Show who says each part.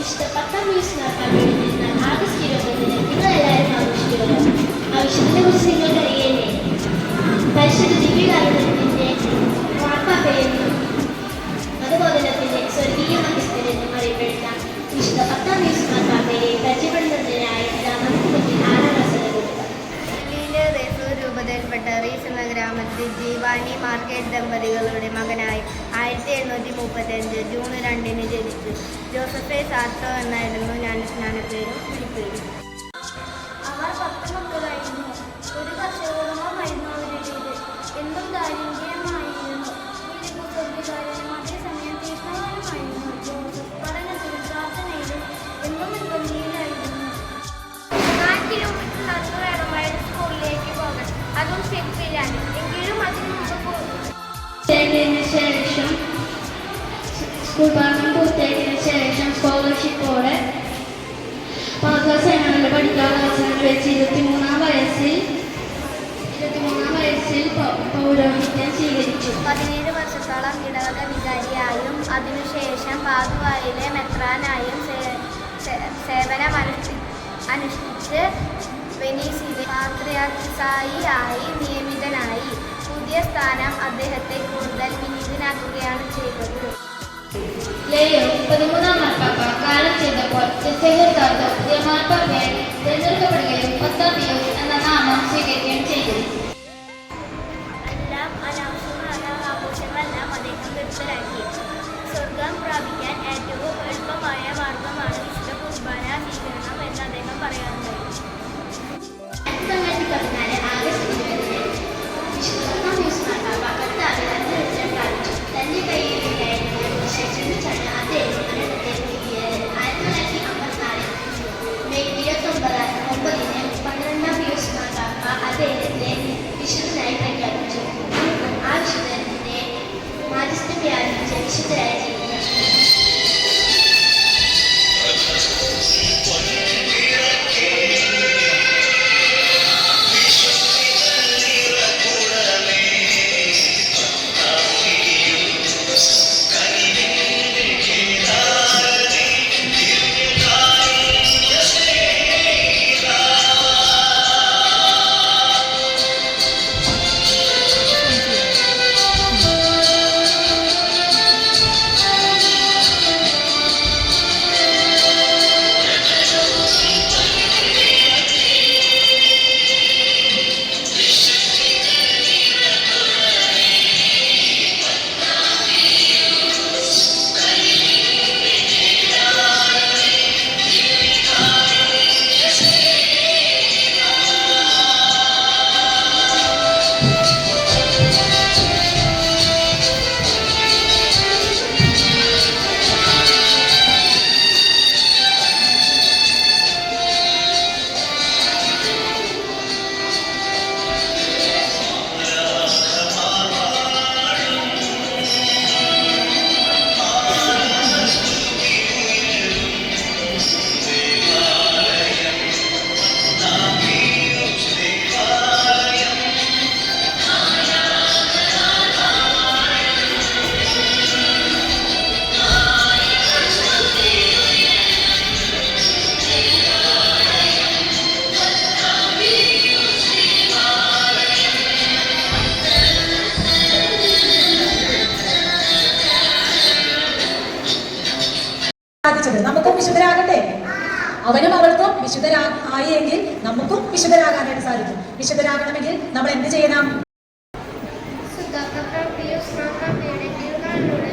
Speaker 1: വിശുദ്ധ പത്താം നടത്താൻ വേണ്ടി ആഗസ്റ്റ് 20 നിങ്ങളെല്ലാവരും ആഘോഷിക്കുമല്ലോ. ആ വിശുദ്ധനെ കുറിച്ച് നിങ്ങൾക്ക് അറിയേണ്ടേ? പരിശുദ്ധ ദിവ്യകാരുണ്യത്തിന്റെ മാർപ്പാപ്പയെന്നും മതബോധനത്തിന്റെ സ്വർഗീയ മധ്യസ്ഥനെന്നും അറിയപ്പെടുന്ന വിശുദ്ധ പത്താം മാർപ്പാപ്പയെ പരിചയപ്പെടുന്നതിനായി നമുക്ക് മുന്നിൽ ആരാണ് അവസരം കൊടുക്കുക.
Speaker 2: രൂപതയിൽപ്പെട്ട റീസ് എന്ന ഗ്രാമത്തിൽ ജീവാനി മാർക്കറ്റ് ദമ്പതികളുടെ മകനായി 1735 ജൂൺ 2 ജനിച്ചു. ജോസഫെ സാർട്ടോ എന്നായിരുന്നു ജ്ഞാനപ്പേരും വിളിപ്പേരും.
Speaker 3: അവർ 10 മക്കളായിരുന്നു. ഒരു കർഷകകുടുംബമായിരുന്നു അവരുടേത്. എന്തും ദാരിദ്ര്യമായിരുന്നു. സ്വർഗകാരനും അതേസമയം തീഷ്ണവാനുമായിരുന്നു. ജോസഫ് പഠനത്തിലും പ്രാർത്ഥനയിലും എന്നും നിർബന്ധിയിലായിരുന്നു.
Speaker 2: 4 കിലോമീറ്റർ നടന്നു വേണമായിരുന്നു സ്കൂളിലേക്ക് പോകാൻ. അതും സ്റ്റെപ്പിലാണ്. എങ്കിലും അതിന് മുമ്പ്
Speaker 1: ശേഷം സ്കൂൾ പഠനം പൂർത്തിയാക്കിയതിനു ശേഷം സ്കോളർഷിപ്പോടെ പാകസേനകളിൽ പഠിക്കാൻ അവസരം വെച്ച് 23-ാം വയസ്സിൽ പൗരോഹിത്യം സ്വീകരിച്ചു.
Speaker 2: 17 വർഷത്തോളം ഇടവക വികാരിയായും അതിനുശേഷം പാതുവായിലെ മെത്രാനായും സേവനമനുഷ്ഠിച്ച് വെനീസിലെ പാത്രിയാർക്കീസായി ആയി നിയമിതനായി. പുതിയ സ്ഥാനം അദ്ദേഹത്തെ കൂടുതൽ വിനീതനാക്കുകയാണ് ചെയ്തത്.
Speaker 1: ലേയോ 13-ാം മാർപ്പാപ്പ കാലം ചെയ്തപ്പോൾ പുതിയ മാർപ്പാപ്പയായി തിരഞ്ഞെടുക്കപ്പെടുകയും 10-ാം പിയൂസ് എന്ന നാമം സ്വീകരിക്കുകയും ചെയ്തു.
Speaker 3: എല്ലാം അനാവശ്യമായ ആഘോഷങ്ങളെല്ലാം അദ്ദേഹം നിർത്തലാക്കി. സ്വർഗം പ്രാപിക്കാൻ ഏറ്റവും എളുപ്പമായ മാർഗമാണ് വിശുദ്ധ കുർബാന സ്വീകരണം എന്ന് അദ്ദേഹം പറയാറുണ്ടായി.
Speaker 1: 1914 ആഗസ്റ്റ് 20 വിശുദ്ധ പത്താം മാർപ്പാപ്പ കർത്താവിൽ അന്ത്യവിജയം പ്രാപിച്ചു. തന്റെ കയ്യിലുണ്ടായിരുന്ന ശേഷിച്ചാണ് അദ്ദേഹം മരണത്തെ നൽകിയത്. 1954 മെയ് 29-ന് 12-ാം പിയൂസ് മാർപ്പാപ്പ അദ്ദേഹത്തെ വിശുദ്ധനായി പ്രഖ്യാപിച്ചു. ആ വിശുദ്ധന്റെ മാധ്യസ്ഥം വ്യാപിച്ച വിശുദ്ധരായ ജീവിതം.
Speaker 4: നമുക്കും വിശുദ്ധരാകട്ടെ. അവനും അവൾക്കും വിശുദ്ധരായെങ്കിൽ നമുക്കും വിശുദ്ധരാകാനായിട്ട് സാധിക്കും. വിശുദ്ധരാകണമെങ്കിൽ നമ്മൾ എന്ത് ചെയ്യണം?
Speaker 2: സുധാകർ പിയൂസ് മാർപ്പാപ്പയുടെ തിരുനാളിലൂടെ